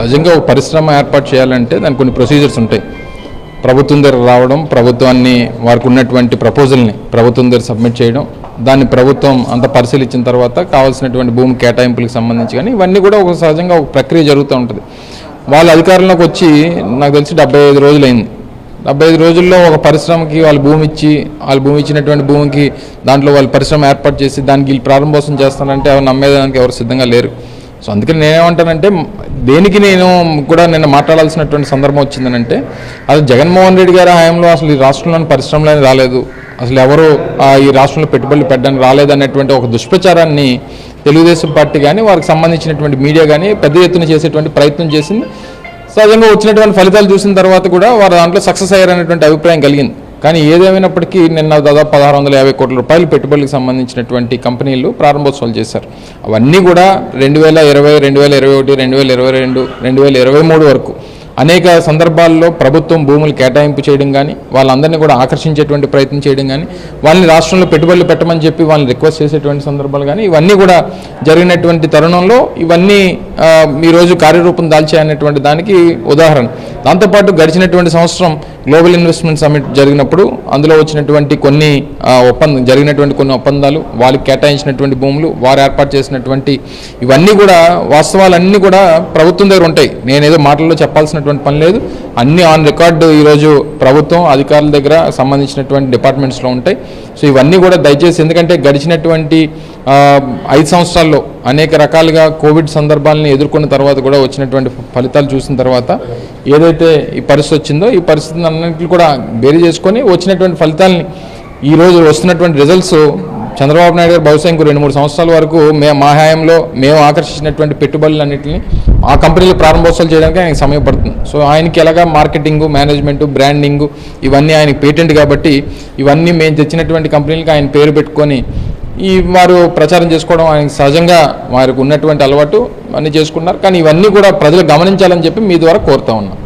నిజంగా ఒక పరిశ్రమ ఏర్పాటు చేయాలంటే దానికి కొన్ని ప్రొసీజర్స్ ఉంటాయి. ప్రభుత్వం దగ్గర రావడం, ప్రభుత్వాన్ని వారికి ఉన్నటువంటి ప్రపోజల్ని ప్రభుత్వం దగ్గర సబ్మిట్ చేయడం, దాన్ని ప్రభుత్వం అంత పరిశీలించిన తర్వాత కావాల్సినటువంటి భూమి కేటాయింపులకు సంబంధించి కానీ ఇవన్నీ కూడా ఒక సహజంగా ఒక ప్రక్రియ జరుగుతూ ఉంటుంది. వాళ్ళ అధికారంలోకి వచ్చి నాకు తెలిసి 75 రోజులైంది. 75 రోజుల్లో ఒక పరిశ్రమకి వాళ్ళు భూమి ఇచ్చినటువంటి భూమికి దాంట్లో వాళ్ళు పరిశ్రమ ఏర్పాటు చేసి దానికి వీళ్ళు ప్రారంభోత్సవం చేస్తానంటే ఎవరు నమ్మేదానికి ఎవరు సిద్ధంగా లేరు. సో అందుకని నేనేమంటానంటే దేనికి నేను కూడా నిన్న మాట్లాడాల్సినటువంటి సందర్భం వచ్చిందనంటే అది జగన్మోహన్ రెడ్డి గారి హయాంలో అసలు ఈ రాష్ట్రంలోని పరిశ్రమలని రాలేదు, అసలు ఎవరు ఈ రాష్ట్రంలో పెట్టుబడులు పెట్టడానికి రాలేదనేటువంటి ఒక దుష్ప్రచారాన్ని తెలుగుదేశం పార్టీ కానీ వారికి సంబంధించినటువంటి మీడియా కానీ పెద్ద ఎత్తున చేసేటువంటి ప్రయత్నం చేసింది. సహజంగా వచ్చినటువంటి ఫలితాలు చూసిన తర్వాత కూడా వారు దాంట్లో సక్సెస్ అయ్యారనేటువంటి అభిప్రాయం కలిగింది. కానీ ఏదేమైనప్పటికీ నిన్న దాదాపు 1650 కోట్ల రూపాయలు పెట్టుబడులకు సంబంధించినటువంటి కంపెనీలు ప్రారంభోత్సవాలు చేశారు. అవన్నీ కూడా 2020, 2021, 2022, 2023 వరకు అనేక సందర్భాల్లో ప్రభుత్వం భూములు కేటాయింపు చేయడం కానీ వాళ్ళందరినీ కూడా ఆకర్షించేటువంటి ప్రయత్నం చేయడం కానీ వాళ్ళని రాష్ట్రంలో పెట్టుబడులు పెట్టమని చెప్పి వాళ్ళని రిక్వెస్ట్ చేసేటువంటి సందర్భాలు కానీ ఇవన్నీ కూడా జరిగినటువంటి తరుణంలో ఇవన్నీ ఈరోజు కార్యరూపం దాల్చాయనేటువంటి దానికి ఉదాహరణ. దాంతోపాటు గడిచినటువంటి సంవత్సరం గ్లోబల్ ఇన్వెస్ట్మెంట్ సమిట్ జరిగినప్పుడు అందులో వచ్చినటువంటి కొన్ని ఒప్పందాలు, వాళ్ళకి కేటాయించినటువంటి భూములు, వారు ఏర్పాటు చేసినటువంటి ఇవన్నీ కూడా వాస్తవాలన్నీ కూడా ప్రభుత్వం దగ్గర ఉంటాయి. నేనేదో మాటల్లో చెప్పాల్సినటువంటి పని లేదు, అన్ని ఆన్ రికార్డు ఈరోజు ప్రభుత్వం అధికారుల దగ్గర సంబంధించినటువంటి డిపార్ట్మెంట్స్లో ఉంటాయి. సో ఇవన్నీ కూడా దయచేసి, ఎందుకంటే గడిచినటువంటి 5 సంవత్సరాల్లో అనేక రకాలుగా కోవిడ్ సందర్భాలని ఎదుర్కొన్న తర్వాత కూడా వచ్చినటువంటి ఫలితాలు చూసిన తర్వాత ఏదైతే ఈ పరిస్థితి వచ్చిందో ఈ పరిస్థితిని అన్నింటినీ కూడా బేరీ చేసుకొని వచ్చినటువంటి ఫలితాలని ఈరోజు వస్తున్నటువంటి రిజల్ట్స్ చంద్రబాబు నాయుడు గారు బహుశా ఇంకో 2-3 సంవత్సరాల వరకు మా హయాంలో మేము ఆకర్షించినటువంటి పెట్టుబడులన్నింటినీ ఆ కంపెనీలు ప్రారంభోత్సవాలు చేయడానికి ఆయనకి సమయం పడుతుంది. సో ఆయనకి ఎలాగా మార్కెటింగ్, మేనేజ్మెంట్, బ్రాండింగ్ ఇవన్నీ ఆయనకి పేటెంట్ కాబట్టి ఇవన్నీ మేము తెచ్చినటువంటి కంపెనీలకి ఆయన పేరు పెట్టుకొని వారు ప్రచారం చేసుకోవడం ఆయనకి సహజంగా వారికి ఉన్నటువంటి అలవాటు అన్నీ చేసుకున్నారు. కానీ ఇవన్నీ కూడా ప్రజలు గమనించాలని చెప్పి మీ ద్వారా కోరుతా ఉన్నాం.